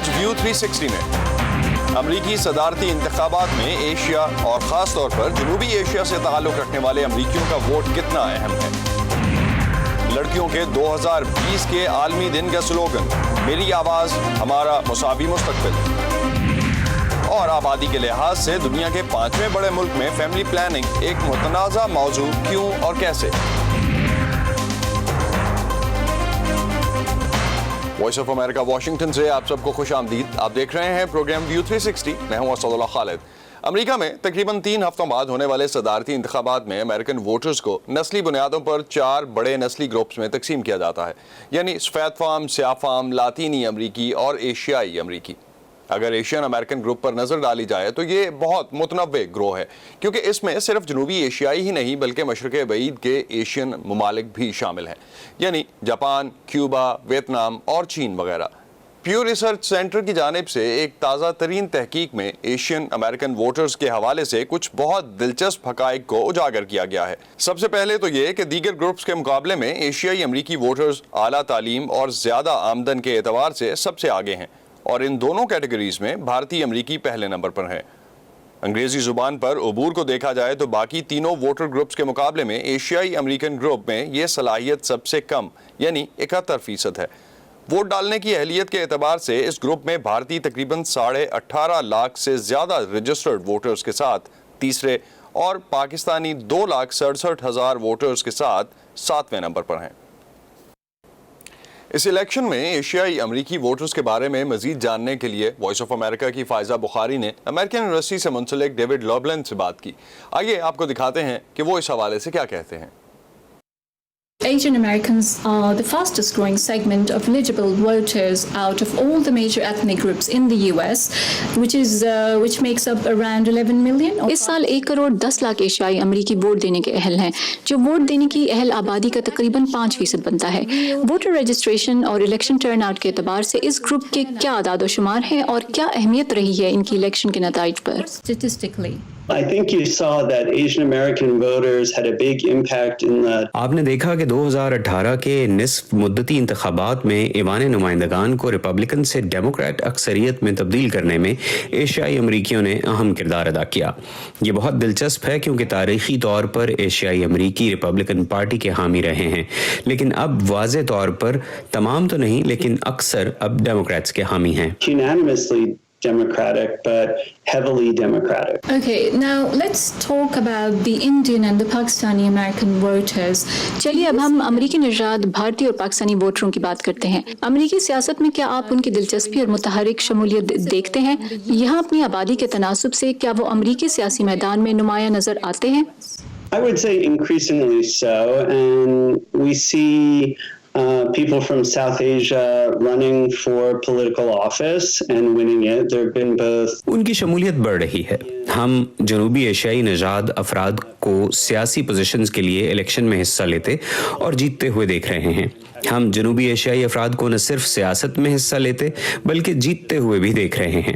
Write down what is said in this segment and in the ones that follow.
آج ویو 360 نے امریکی صدارتی انتخابات میں ایشیا اور خاص طور پر جنوبی ایشیا سے تعلق رکھنے والے امریکیوں کا ووٹ کتنا اہم ہے۔ لڑکیوں کے 2020 کے عالمی دن کا سلوگن میری آواز ہمارا مساوی مستقبل، اور آبادی کے لحاظ سے دنیا کے 5ویں بڑے ملک میں فیملی پلاننگ ایک متنازع موضوع کیوں اور کیسے؟ وائس آف امریکہ واشنگٹن سے آپ سب کو خوش آمدید۔ آپ دیکھ رہے ہیں پروگرام ویو 360، میں ہوں اسد اللہ خالد۔ امریکہ میں تقریباً 3 ہفتوں بعد ہونے والے صدارتی انتخابات میں امریکن ووٹرز کو نسلی بنیادوں پر 4 بڑے نسلی گروپس میں تقسیم کیا جاتا ہے، یعنی سفید فام، سیاہ فام، لاطینی امریکی اور ایشیائی امریکی۔ اگر ایشین امریکن گروپ پر نظر ڈالی جائے تو یہ بہت متنوع گروہ ہے، کیونکہ اس میں صرف جنوبی ایشیائی ہی نہیں بلکہ مشرق بعید کے ایشین ممالک بھی شامل ہیں، یعنی جاپان، کیوبا، ویتنام اور چین وغیرہ۔ پیو ریسرچ سینٹر کی جانب سے ایک تازہ ترین تحقیق میں ایشین امریکن ووٹرز کے حوالے سے کچھ بہت دلچسپ حقائق کو اجاگر کیا گیا ہے۔ سب سے پہلے تو یہ کہ دیگر گروپس کے مقابلے میں ایشیائی امریکی ووٹرز اعلیٰ تعلیم اور زیادہ آمدن کے اعتبار سے سب سے آگے ہیں، اور ان دونوں کیٹیگریز میں بھارتی امریکی پہلے نمبر پر ہیں۔ انگریزی زبان پر عبور کو دیکھا جائے تو باقی تینوں ووٹر گروپس کے مقابلے میں ایشیائی امریکن گروپ میں یہ صلاحیت سب سے کم، یعنی 71% ہے۔ ووٹ ڈالنے کی اہلیت کے اعتبار سے اس گروپ میں بھارتی تقریباً 18.5 لاکھ سے زیادہ رجسٹرڈ ووٹرز کے ساتھ تیسرے، اور پاکستانی 2,67,000 ووٹرز کے ساتھ 7ویں نمبر پر ہیں۔ اس الیکشن میں ایشیائی امریکی ووٹرز کے بارے میں مزید جاننے کے لیے وائس آف امریکہ کی فائزہ بخاری نے امریکن یونیورسٹی سے منسلک ڈیوڈ لوبلین سے بات کی۔ آئیے آپ کو دکھاتے ہیں کہ وہ اس حوالے سے کیا کہتے ہیں۔ Asian Americans are the fastest growing segment of eligible voters out of all the major ethnic groups in the US, which makes up around 11 million. اس سال 1 کروڑ 10 لاکھ ایشیائی امریکی ووٹ دینے کے اہل ہیں، جو ووٹ دینے کی اہل آبادی کا تقریباً 5% بنتا ہے۔ ووٹر رجسٹریشن اور الیکشن ٹرن آؤٹ کے اعتبار سے اس گروپ کے کیا اعداد و شمار ہیں اور کیا اہمیت رہی ہے ان کی الیکشن کے نتائج پر؟ Statistically, I think you saw that Asian American voters had a big impact in the آپ نے دیکھا کہ 2018 کے نصف مدتی انتخابات میں ایوان نمائندگان کو ریپبلکن سے ڈیموکریٹ اکثریت میں تبدیل کرنے میں ایشیائی امریکیوں نے اہم کردار ادا کیا۔ یہ بہت دلچسپ ہے کیونکہ تاریخی طور پر ایشیائی امریکی ریپبلکن پارٹی کے حامی رہے ہیں، لیکن اب واضح طور پر تمام تو نہیں لیکن اکثر اب ڈیموکریٹس کے حامی ہیں۔ unanimously Democratic, but heavily Democratic. okay, now let's talk about the Indian and the Pakistani American voters. چلیے اب ہم امریکی نژاد بھارتی اور پاکستانی ووٹروں کی بات کرتے ہیں۔ امریکی سیاست میں کیا آپ ان کی دلچسپی اور متحرک شمولیت دیکھتے ہیں؟ یہاں اپنی آبادی کے تناسب سے کیا وہ امریکی سیاسی میدان میں نمایاں نظر آتے ہیں؟ I would say increasingly so, and we see people from South Asia running for political office and winning it. There have been both. ان کی شمولیت بڑھ رہی ہے۔ ہم جنوبی ایشیائی نژاد افراد کو سیاسی پوزیشنز کے لیے الیکشن میں حصہ لیتے اور جیتتے ہوئے دیکھ رہے ہیں۔ ہم جنوبی ایشیائی افراد کو نہ صرف سیاست میں حصہ لیتے بلکہ جیتتے ہوئے بھی دیکھ رہے ہیں۔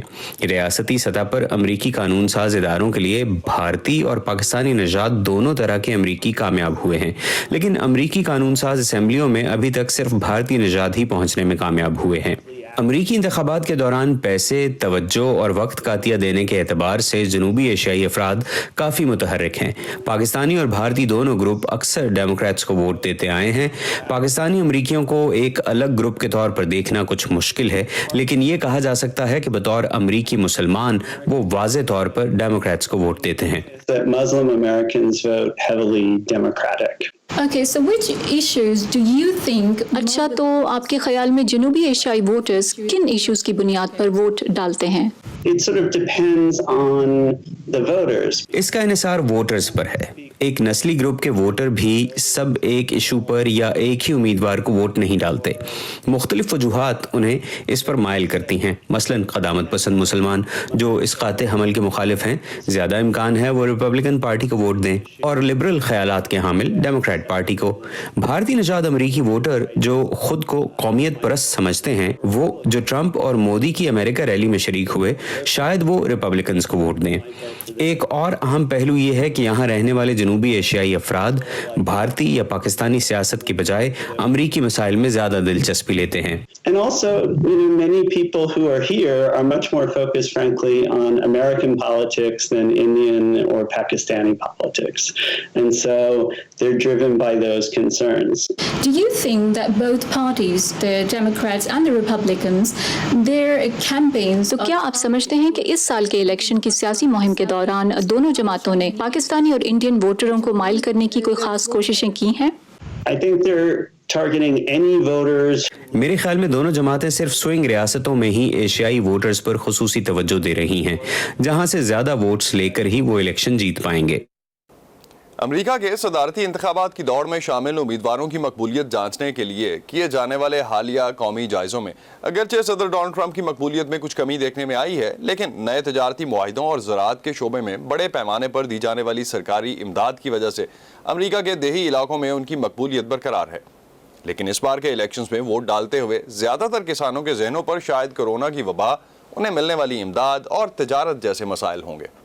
ریاستی سطح پر امریکی قانون ساز اداروں کے لیے بھارتی اور پاکستانی نژاد دونوں طرح کے امریکی کامیاب ہوئے ہیں، لیکن امریکی قانون ساز اسمبلیوں میں ابھی تک صرف بھارتی نژاد ہی پہنچنے میں کامیاب ہوئے ہیں۔ امریکی انتخابات کے دوران پیسے، توجہ اور وقت کا عطیہ دینے کے اعتبار سے جنوبی ایشیائی افراد کافی متحرک ہیں۔ پاکستانی اور بھارتی دونوں گروپ اکثر ڈیموکریٹس کو ووٹ دیتے آئے ہیں۔ پاکستانی امریکیوں کو ایک الگ گروپ کے طور پر دیکھنا کچھ مشکل ہے، لیکن یہ کہا جا سکتا ہے کہ بطور امریکی مسلمان وہ واضح طور پر ڈیموکریٹس کو ووٹ دیتے ہیں۔ That Muslim Americans vote heavily Democratic. Okay, so which issues do you think? اچھا، تو آپ کے خیال میں جنوبی ایشیائی ووٹرز کن ایشوز کی بنیاد پر ووٹ ڈالتے ہیں؟ It sort of depends on the voters. اس کا انحصار ووٹرز پر ہے۔ ایک نسلی گروپ کے ووٹر بھی سب ایک ایشو پر یا ایک ہی امیدوار کو ووٹ نہیں ڈالتے۔ مختلف وجوہات انہیں اس پر مائل کرتی ہیں۔ مثلاً قدامت پسند مسلمان جو اسقاط حمل کے مخالف ہیں، زیادہ امکان ہے وہ ریپبلکن پارٹی کو ووٹ دیں، اور لبرل خیالات کے حامل ڈیموکریٹ پارٹی کو۔ بھارتی نژاد امریکی ووٹر جو خود کو قومیت پرست سمجھتے ہیں، وہ جو ٹرمپ اور مودی کی امریکہ ریلی میں شریک ہوئے، شاید وہ ریپبلکنز کو ووٹ دیں۔ ایک اور اہم پہلو یہ ہے کہ یہاں رہنے والے جنوبی ایشیائی افراد بھارتی یا پاکستانی سیاست کی بجائے امریکی مسائل میں زیادہ دلچسپی لیتے ہیں. And also, many people who are here are much more focused, frankly, on American politics than Indian or Pakistani politics. And so they're driven by those concerns. Do you think that both parties, the Democrats and the Republicans, their campaigns... تو کیا آپ سمجھتے ہیں کہ اس سال کے election کی سیاسی مہم کے دوران دونوں جماعتوں نے پاکستانی اور انڈین ووٹروں کو مائل کرنے کی کوئی خاص کوششیں کی ہیں؟ I think they're targeting any voters. میرے خیال میں دونوں جماعتیں صرف سوئنگ ریاستوں میں ہی ایشیائی ووٹرز پر خصوصی توجہ دے رہی ہیں جہاں سے زیادہ ووٹس لے کر ہی وہ الیکشن جیت پائیں گے. امریکہ کے صدارتی انتخابات کی دوڑ میں شامل امیدواروں کی مقبولیت جانچنے کے لیے کیے جانے والے حالیہ قومی جائزوں میں اگرچہ صدر ڈونلڈ ٹرمپ کی مقبولیت میں کچھ کمی دیکھنے میں آئی ہے، لیکن نئے تجارتی معاہدوں اور زراعت کے شعبے میں بڑے پیمانے پر دی جانے والی سرکاری امداد کی وجہ سے امریکہ کے دیہی علاقوں میں ان کی مقبولیت برقرار ہے. لیکن اس بار کے الیکشنز میں ووٹ ڈالتے ہوئے زیادہ تر کسانوں کے ذہنوں پر شاید کورونا کی وبا، انہیں ملنے والی امداد اور تجارت جیسے مسائل ہوں گے.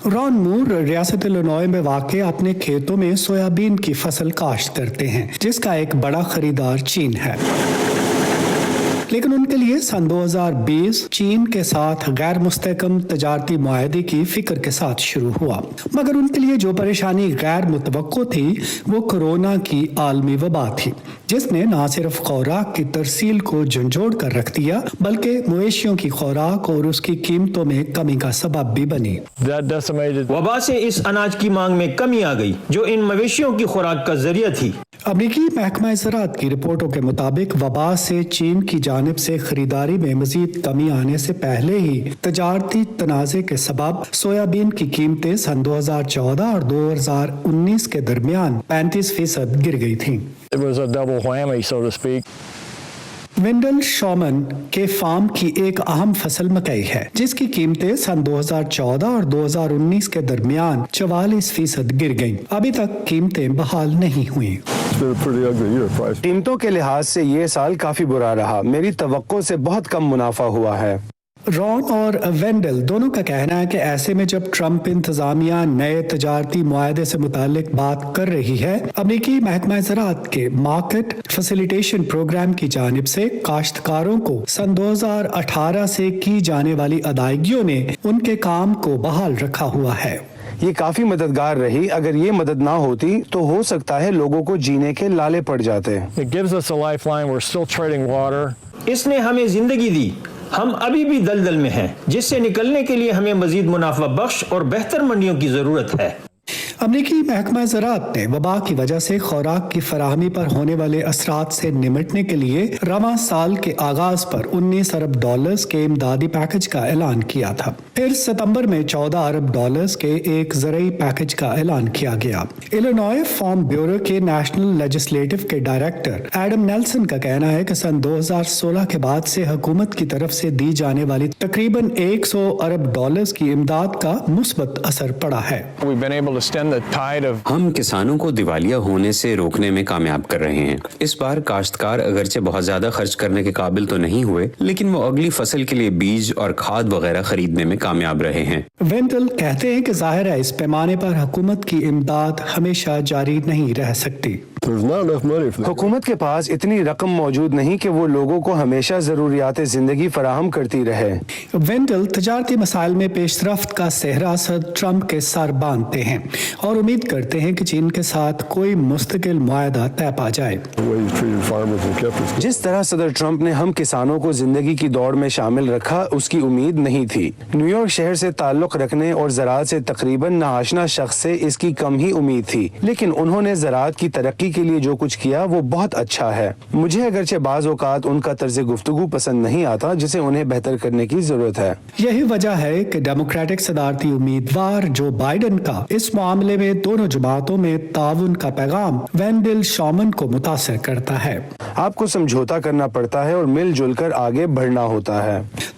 رون مور ریاست الینوائے میں واقع اپنے کھیتوں میں سویابین کی فصل کاشت کرتے ہیں جس کا ایک بڑا خریدار چین ہے، لیکن ان کے لیے سن 2020 چین کے ساتھ غیر مستحکم تجارتی معاہدے کی فکر کے ساتھ شروع ہوا، مگر ان کے لیے جو پریشانی غیر متوقع تھی وہ کورونا کی عالمی وبا تھی جس نے نہ صرف خوراک کی ترسیل کو جھنجھوڑ کر رکھ دیا بلکہ مویشیوں کی خوراک اور اس کی قیمتوں میں کمی کا سبب بھی بنی. وبا سے اس اناج کی مانگ میں کمی آ گئی جو ان مویشیوں کی خوراک کا ذریعہ تھی. امریکی محکمہ زراعت کی رپورٹوں کے مطابق وبا سے چین کی جانب سے خریداری میں مزید کمی آنے سے پہلے ہی تجارتی تنازع کے سبب سویابین کی قیمتیں سن 2014 اور 2019 کے درمیان 35% گر گئی تھیں. وینڈل شومن کے فارم کی ایک اہم فصل مکئی ہے جس کی قیمتیں سن 2014 اور 2019 کے درمیان 44% گر گئیں. ابھی تک قیمتیں بحال نہیں ہوئیں. قیمتوں کے لحاظ سے یہ سال کافی برا رہا. میری توقع سے بہت کم منافع ہوا ہے. رون اور وینڈل دونوں کا کہنا ہے کہ ایسے میں جب ٹرمپ انتظامیہ نئے تجارتی معاہدے سے متعلق بات کر رہی ہے، امریکی محکمہ زراعت کے مارکیٹ فیسیلیٹیشن پروگرام کی جانب سے کاشتکاروں کو سن 2018 سے کی جانے والی ادائیگیوں نے ان کے کام کو بحال رکھا ہوا ہے. یہ کافی مددگار رہی. اگر یہ مدد نہ ہوتی تو ہو سکتا ہے لوگوں کو جینے کے لالے پڑ جاتے. اس نے ہمیں زندگی دی. ہم ابھی بھی دلدل میں ہیں جس سے نکلنے کے لیے ہمیں مزید منافع بخش اور بہتر منڈیوں کی ضرورت ہے. امریکی محکمہ زراعت نے وبا کی وجہ سے خوراک کی فراہمی پر ہونے والے اثرات سے نمٹنے کے لیے رواں سال کے آغاز پر $19 ارب کے امدادی پیکج کا اعلان کیا تھا. پھر ستمبر میں $14 ارب کے ایک زرعی پیکج کا اعلان کیا گیا. الینوائے فارم بیورو کے نیشنل لیجسلیٹو کے ڈائریکٹر ایڈم نیلسن کا کہنا ہے کہ سن 2016 کے بعد سے حکومت کی طرف سے دی جانے والی تقریباً $100 ارب کی امداد کا مثبت اثر پڑا ہے. ہم کسانوں کو دیوالیہ ہونے سے روکنے میں کامیاب کر رہے ہیں. اس بار کاشتکار اگرچہ بہت زیادہ خرچ کرنے کے قابل تو نہیں ہوئے لیکن وہ اگلی فصل کے لیے بیج اور کھاد وغیرہ خریدنے میں کامیاب رہے ہیں. وینڈل کہتے ہیں کہ ظاہر ہے اس پیمانے پر حکومت کی امداد ہمیشہ جاری نہیں رہ سکتی. حکومت کے پاس اتنی رقم موجود نہیں کہ وہ لوگوں کو ہمیشہ ضروریات زندگی فراہم کرتی رہے. وینڈل تجارتی مسائل میں پیش رفت کا صحرا صدر ٹرمپ کے سر باندھتے ہیں اور امید کرتے ہیں کہ چین کے ساتھ کوئی مستقل معاہدہ طے پا جائے. جس طرح صدر ٹرمپ نے ہم کسانوں کو زندگی کی دوڑ میں شامل رکھا اس کی امید نہیں تھی. نیو یارک شہر سے تعلق رکھنے اور زراعت سے تقریباً ناآشنا شخص سے اس کی کم ہی امید تھی، لیکن انہوں نے زراعت کی ترقی کے لیے جو کچھ کیا وہ بہت اچھا ہے. مجھے اگرچہ بعض اوقات ان کا طرز گفتگو پسند نہیں آتا جسے انہیں بہتر کرنے کی ضرورت ہے. یہی وجہ ہے کہ ڈیموکریٹک صدارتی امیدوار جو بائیڈن کا اس معاملے میں دونوں جماعتوں میں تعاون کا پیغام وینڈل شومن کو متاثر کرتا ہے. آپ کو سمجھوتا کرنا پڑتا ہے اور مل جل کر آگے بڑھنا ہوتا ہے.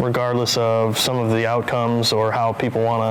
Regardless of some of the outcomes or how people want to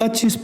25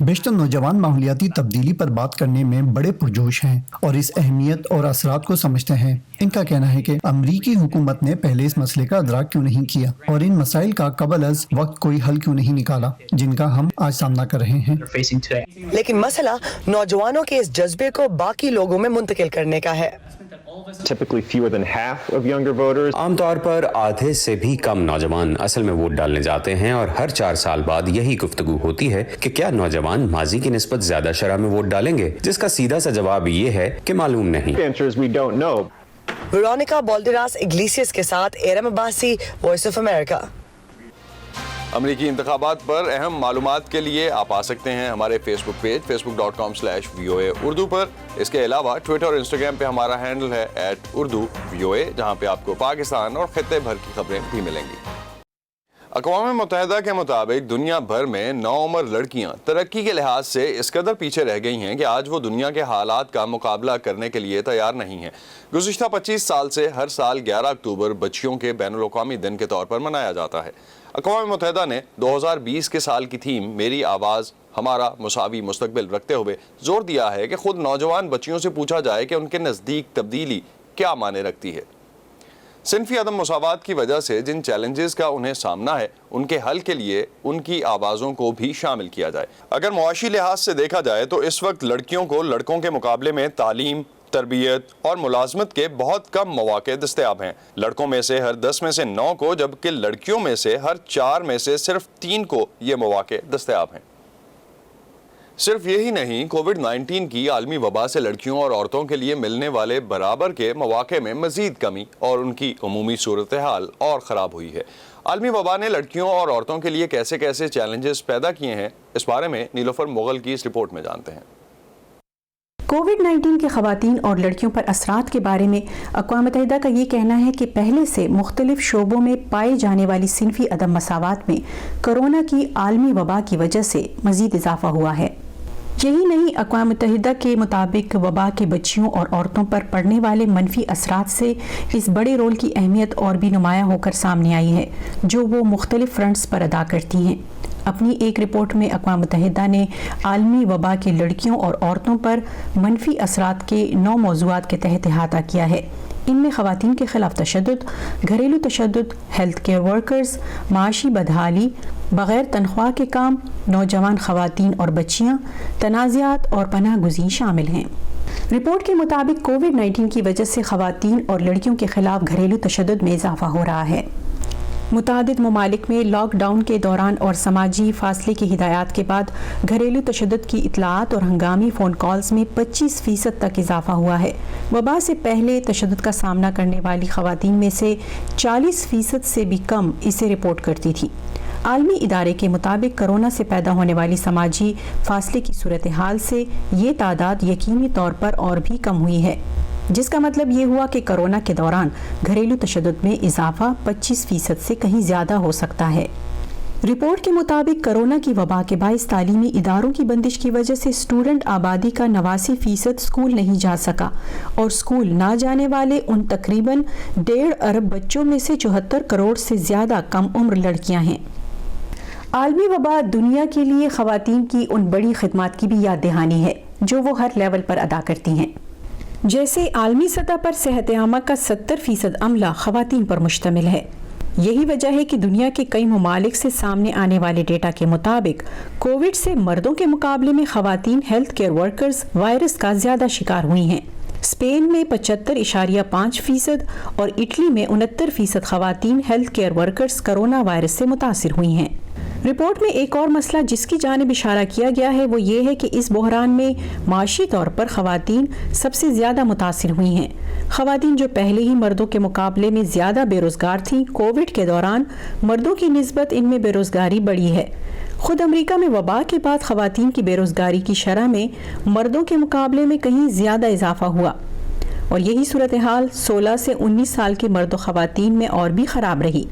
بیشتر نوجوان ماحولیاتی تبدیلی پر بات کرنے میں بڑے پرجوش ہیں اور اس اہمیت اور اثرات کو سمجھتے ہیں. ان کا کہنا ہے کہ امریکی حکومت نے پہلے اس مسئلے کا ادراک کیوں نہیں کیا اور ان مسائل کا قبل از وقت کوئی حل کیوں نہیں نکالا جن کا ہم آج سامنا کر رہے ہیں. لیکن مسئلہ نوجوانوں کے اس جذبے کو باقی لوگوں میں منتقل کرنے کا ہے. عام طور پر آدھے سے بھی کم نوجوان اصل میں ووٹ ڈالنے جاتے ہیں اور ہر 4 سال بعد یہی گفتگو ہوتی ہے کہ کیا نوجوان ماضی کی نسبت زیادہ شرح میں ووٹ ڈالیں گے، جس کا سیدھا سا جواب یہ ہے کہ معلوم نہیں. ویرونیکا بالڈراس اگلیسیس کے ساتھ ایرم عباسی، وائس آف امریکہ. امریکی انتخابات پر اہم معلومات کے لیے آپ آ سکتے ہیں ہمارے فیس بک پیج facebook.com/VOA اردو پر. اس کے علاوہ ٹویٹر اور انسٹاگرام پہ ہمارا ہینڈل ہے @UrduVOA، جہاں پہ آپ کو پاکستان اور خطے بھر کی خبریں بھی ملیں گی. اقوام متحدہ کے مطابق دنیا بھر میں نوعمر لڑکیاں ترقی کے لحاظ سے اس قدر پیچھے رہ گئی ہیں کہ آج وہ دنیا کے حالات کا مقابلہ کرنے کے لیے تیار نہیں ہیں. گزشتہ 25 سال سے ہر سال 11 اکتوبر بچیوں کے بین الاقوامی دن کے طور پر منایا جاتا ہے. اقوام متحدہ نے 2020 کے سال کی تھیم میری آواز ہمارا مساوی مستقبل رکھتے ہوئے زور دیا ہے کہ خود نوجوان بچیوں سے پوچھا جائے کہ ان کے نزدیک تبدیلی کیا معنی رکھتی ہے. صنفی عدم مساوات کی وجہ سے جن چیلنجز کا انہیں سامنا ہے ان کے حل کے لیے ان کی آوازوں کو بھی شامل کیا جائے. اگر معاشی لحاظ سے دیکھا جائے تو اس وقت لڑکیوں کو لڑکوں کے مقابلے میں تعلیم، تربیت اور ملازمت کے بہت کم مواقع دستیاب ہیں. لڑکوں میں سے ہر 10 میں سے 9 کو، جبکہ لڑکیوں میں سے ہر 4 میں سے صرف 3 کو یہ مواقع دستیاب ہیں. صرف یہی نہیں، کووڈ-19 کی عالمی وبا سے لڑکیوں اور عورتوں کے لیے ملنے والے برابر کے مواقع میں مزید کمی اور ان کی عمومی صورتحال اور خراب ہوئی ہے. عالمی وبا نے لڑکیوں اور عورتوں کے لیے کیسے کیسے چیلنجز پیدا کیے ہیں، اس بارے میں نیلوفر مغل کی اس رپورٹ میں جانتے ہیں. کووڈ-19 کے خواتین اور لڑکیوں پر اثرات کے بارے میں اقوام متحدہ کا یہ کہنا ہے کہ پہلے سے مختلف شعبوں میں پائی جانے والی صنفی عدم مساوات میں کرونا کی عالمی وبا کی وجہ سے مزید اضافہ ہوا ہے. یہی نہیں، اقوام متحدہ کے مطابق وبا کے بچیوں اور عورتوں پر پڑنے والے منفی اثرات سے اس بڑے رول کی اہمیت اور بھی نمایاں ہو کر سامنے آئی ہے جو وہ مختلف فرنٹس پر ادا کرتی ہیں. اپنی ایک رپورٹ میں اقوام متحدہ نے عالمی وبا کے لڑکیوں اور عورتوں پر منفی اثرات کے 9 موضوعات کے تحت احاطہ کیا ہے. ان میں خواتین کے خلاف تشدد، گھریلو تشدد، ہیلتھ کیئر ورکرز، معاشی بدحالی، بغیر تنخواہ کے کام، نوجوان خواتین اور بچیاں، تنازعات اور پناہ گزین شامل ہیں. رپورٹ کے مطابق کووڈ-19 کی وجہ سے خواتین اور لڑکیوں کے خلاف گھریلو تشدد میں اضافہ ہو رہا ہے. متعدد ممالک میں لاک ڈاؤن کے دوران اور سماجی فاصلے کی ہدایات کے بعد گھریلو تشدد کی اطلاعات اور ہنگامی فون کالز میں 25% تک اضافہ ہوا ہے. وبا سے پہلے تشدد کا سامنا کرنے والی خواتین میں سے 40% سے بھی کم اسے رپورٹ کرتی تھی. عالمی ادارے کے مطابق کرونا سے پیدا ہونے والی سماجی فاصلے کی صورتحال سے یہ تعداد یقینی طور پر اور بھی کم ہوئی ہے، جس کا مطلب یہ ہوا کہ کرونا کے دوران گھریلو تشدد میں اضافہ 25% سے کہیں زیادہ ہو سکتا ہے. رپورٹ کے مطابق کرونا کی وبا کے باعث تعلیمی اداروں کی بندش کی وجہ سے اسٹوڈنٹ آبادی کا 89% اسکول نہیں جا سکا اور اسکول نہ جانے والے ان تقریباً 1.5 ارب بچوں میں سے 74 کروڑ سے زیادہ کم عمر لڑکیاں ہیں. عالمی وبا دنیا کے لیے خواتین کی ان بڑی خدمات کی بھی یاد دہانی ہے جو وہ ہر لیول پر ادا کرتی ہیں. جیسے عالمی سطح پر صحت عامہ کا 70% عملہ خواتین پر مشتمل ہے. یہی وجہ ہے کہ دنیا کے کئی ممالک سے سامنے آنے والے ڈیٹا کے مطابق کووڈ سے مردوں کے مقابلے میں خواتین ہیلتھ کیئر ورکرز وائرس کا زیادہ شکار ہوئی ہیں. اسپین میں 75.5% اور اٹلی میں 69% خواتین health care workers corona virus سے متاثر ہوئی ہیں. رپورٹ میں ایک اور مسئلہ جس کی جانب اشارہ کیا گیا ہے وہ یہ ہے کہ اس بحران میں معاشی طور پر خواتین سب سے زیادہ متاثر ہوئی ہیں. خواتین جو پہلے ہی مردوں کے مقابلے میں زیادہ بے روزگار تھیں، کووڈ کے دوران مردوں کی نسبت ان میں بے روزگاری بڑھی ہے. خود امریکہ میں وبا کے بعد خواتین کی بے روزگاری کی شرح میں مردوں کے مقابلے میں کہیں زیادہ اضافہ ہوا اور یہی صورتحال 16 سے 19 سال کے مرد و خواتین میں اور بھی خراب رہی.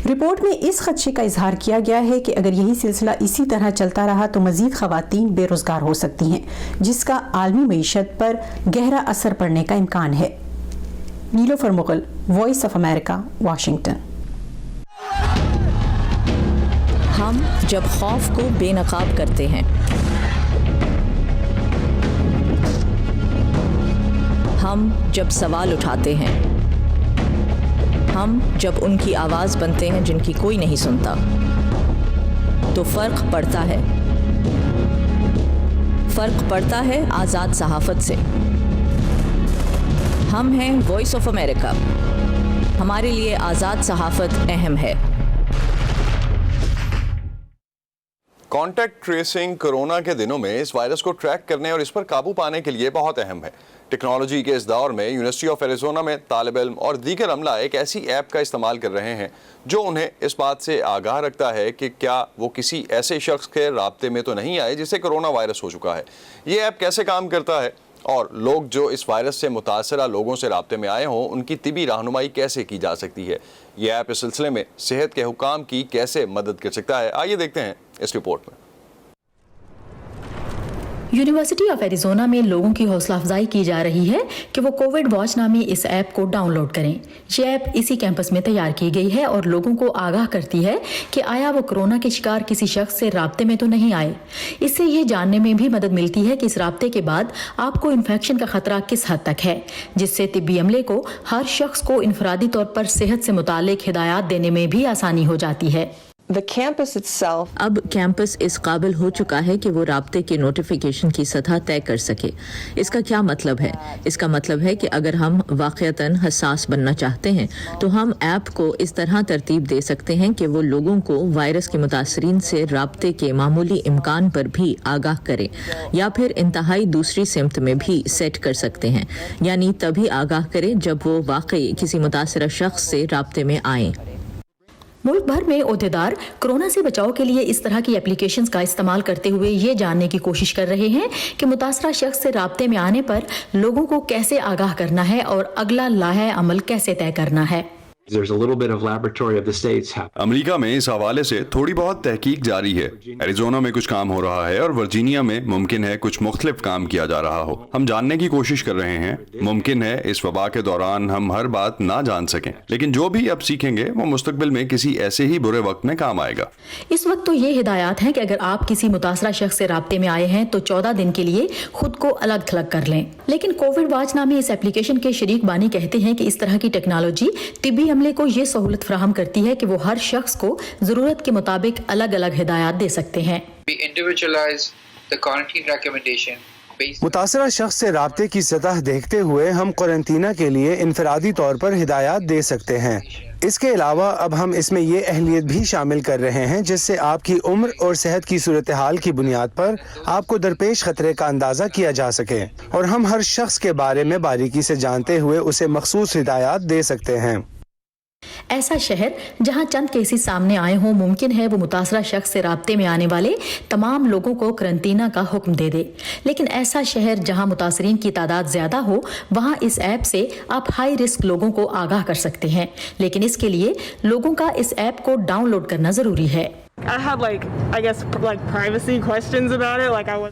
رپورٹ میں اس خدشے کا اظہار کیا گیا ہے کہ اگر یہی سلسلہ اسی طرح چلتا رہا تو مزید خواتین بے روزگار ہو سکتی ہیں، جس کا عالمی معیشت پر گہرا اثر پڑنے کا امکان ہے. Nilofar Mughal, voice of America, Washington. ہم جب خوف کو بے نقاب کرتے ہیں، ہم جب سوال اٹھاتے ہیں، ہم جب ان کی آواز بنتے ہیں جن کی کوئی نہیں سنتا، تو فرق پڑتا ہے آزاد صحافت سے۔ ہم ہیں وائس آف امریکہ، ہمارے لیے آزاد صحافت اہم ہے۔ کانٹیکٹ ٹریسنگ کورونا کے دنوں میں اس وائرس کو ٹریک کرنے اور اس پر قابو پانے کے لیے بہت اہم ہے۔ ٹیکنالوجی کے اس دور میں یونیورسٹی آف ایریزونا میں طالب علم اور دیگر عملہ ایک ایسی ایپ کا استعمال کر رہے ہیں جو انہیں اس بات سے آگاہ رکھتا ہے کہ کیا وہ کسی ایسے شخص کے رابطے میں تو نہیں آئے جسے کورونا وائرس ہو چکا ہے۔ یہ ایپ کیسے کام کرتا ہے اور لوگ جو اس وائرس سے متاثرہ لوگوں سے رابطے میں آئے ہوں ان کی طبی رہنمائی کیسے کی جا سکتی ہے، یہ ایپ اس سلسلے میں صحت کے حکام کی کیسے مدد کر سکتا ہے، آئیے دیکھتے ہیں اس رپورٹ میں۔ یونیورسٹی آف ایریزونا میں لوگوں کی حوصلہ افزائی کی جا رہی ہے کہ وہ کووڈ واچ نامی اس ایپ کو ڈاؤن لوڈ کریں۔ یہ ایپ اسی کیمپس میں تیار کی گئی ہے اور لوگوں کو آگاہ کرتی ہے کہ آیا وہ کورونا کے شکار کسی شخص سے رابطے میں تو نہیں آئے۔ اس سے یہ جاننے میں بھی مدد ملتی ہے کہ اس رابطے کے بعد آپ کو انفیکشن کا خطرہ کس حد تک ہے، جس سے طبی عملے کو ہر شخص کو انفرادی طور پر صحت سے متعلق ہدایات دینے میں بھی آسانی ہو جاتی ہے۔ اب کیمپس اس قابل ہو چکا ہے کہ وہ رابطے کے نوٹیفیکیشن کی سطح طے کر سکے۔ اس کا کیا مطلب ہے؟ اس کا مطلب ہے کہ اگر ہم واقعتاً حساس بننا چاہتے ہیں تو ہم ایپ کو اس طرح ترتیب دے سکتے ہیں کہ وہ لوگوں کو وائرس کے متاثرین سے رابطے کے معمولی امکان پر بھی آگاہ کرے، یا پھر انتہائی دوسری سمت میں بھی سیٹ کر سکتے ہیں، یعنی تبھی آگاہ کرے جب وہ واقعی کسی متاثرہ شخص سے رابطے میں آئیں۔ ملک بھر میں عہدیدار کورونا سے بچاؤ کے لیے اس طرح کی اپلیکیشنز کا استعمال کرتے ہوئے یہ جاننے کی کوشش کر رہے ہیں کہ متاثرہ شخص سے رابطے میں آنے پر لوگوں کو کیسے آگاہ کرنا ہے اور اگلا لاحہ عمل کیسے طے کرنا ہے۔ امریکہ میں اس حوالے سے تھوڑی بہت تحقیق جاری ہے۔ ایریزونا میں کچھ کام ہو رہا ہے اور ورجینیا میں ممکن ہے کچھ مختلف کام کیا جا رہا ہو۔ ہم جاننے کی کوشش کر رہے ہیں۔ ممکن ہے اس وبا کے دوران ہم ہر بات نہ جان سکیں، لیکن جو بھی اب سیکھیں گے وہ مستقبل میں کسی ایسے ہی برے وقت میں کام آئے گا۔ اس وقت تو یہ ہدایات ہیں کہ اگر آپ کسی متاثرہ شخص سے رابطے میں آئے ہیں تو 14 دن کے لیے خود کو الگ تھلگ کر لیں، لیکن کووڈ واچ نامی اس ایپلیکیشن کے شریک بانی کہتے ہیں کہ اس طرح کی ٹیکنالوجی طبی عملے کو یہ سہولت فراہم کرتی ہے کہ وہ ہر شخص کو ضرورت کے مطابق الگ الگ ہدایات دے سکتے ہیں۔ متاثرہ شخص سے رابطے کی سطح دیکھتے ہوئے ہم قرنطینہ کے لیے انفرادی طور پر ہدایات دے سکتے ہیں۔ اس کے علاوہ اب ہم اس میں یہ اہلیت بھی شامل کر رہے ہیں جس سے آپ کی عمر اور صحت کی صورتحال کی بنیاد پر آپ کو درپیش خطرے کا اندازہ کیا جا سکے، اور ہم ہر شخص کے بارے میں باریکی سے جانتے ہوئے اسے مخصوص ہدایات دے سکتے ہیں۔ ایسا شہر جہاں چند کیسز سامنے آئے ہوں ممکن ہے وہ متاثرہ شخص سے رابطے میں آنے والے تمام لوگوں کو قرنطینہ کا حکم دے دے، لیکن ایسا شہر جہاں متاثرین کی تعداد زیادہ ہو وہاں اس ایپ سے آپ ہائی رسک لوگوں کو آگاہ کر سکتے ہیں، لیکن اس کے لیے لوگوں کا اس ایپ کو ڈاؤن لوڈ کرنا ضروری ہے۔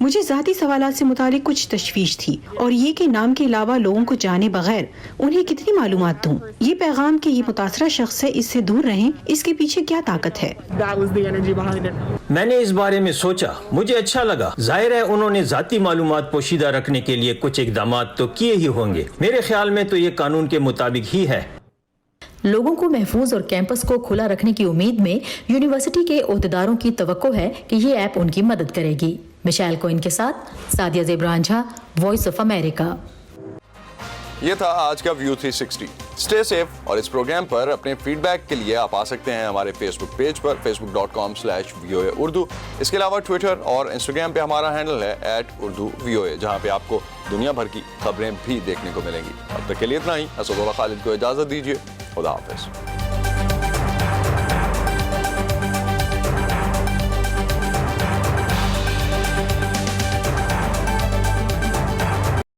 مجھے ذاتی سوالات سے متعلق کچھ تشویش تھی، اور یہ کہ نام کے علاوہ لوگوں کو جانے بغیر انہیں کتنی معلومات دوں۔ یہ پیغام کہ یہ متاثرہ شخص سے اس سے دور رہیں، اس کے پیچھے کیا طاقت ہے؟ میں نے اس بارے میں سوچا، مجھے اچھا لگا۔ ظاہر ہے انہوں نے ذاتی معلومات پوشیدہ رکھنے کے لیے کچھ اقدامات تو کیے ہی ہوں گے۔ میرے خیال میں تو یہ قانون کے مطابق ہی ہے۔ لوگوں کو محفوظ اور کیمپس کو کھلا رکھنے کی امید میں یونیورسٹی کے عہدیداروں کی توقع ہے کہ یہ ایپ ان کی مدد کرے گی۔ مشائل کوئن کے ساتھ سعدیہ زیبران جھا، وائس آف امریکہ۔ یہ تھا آج کا ویو 360۔ اسٹے سیف، اور اس پروگرام پر اپنے فیڈ بیک کے لیے آپ آ سکتے ہیں ہمارے فیس بک پیج پر facebook.com/VOA Urdu۔ اس کے علاوہ ٹویٹر اور انسٹاگرام پہ ہمارا ہینڈل ہے @UrduVOA، جہاں پہ آپ کو دنیا بھر کی خبریں بھی دیکھنے کو ملیں گی۔ اب تک کے لیے اتنا ہی۔ اسد اللہ خالد کو اجازت دیجیے، خدا حافظ۔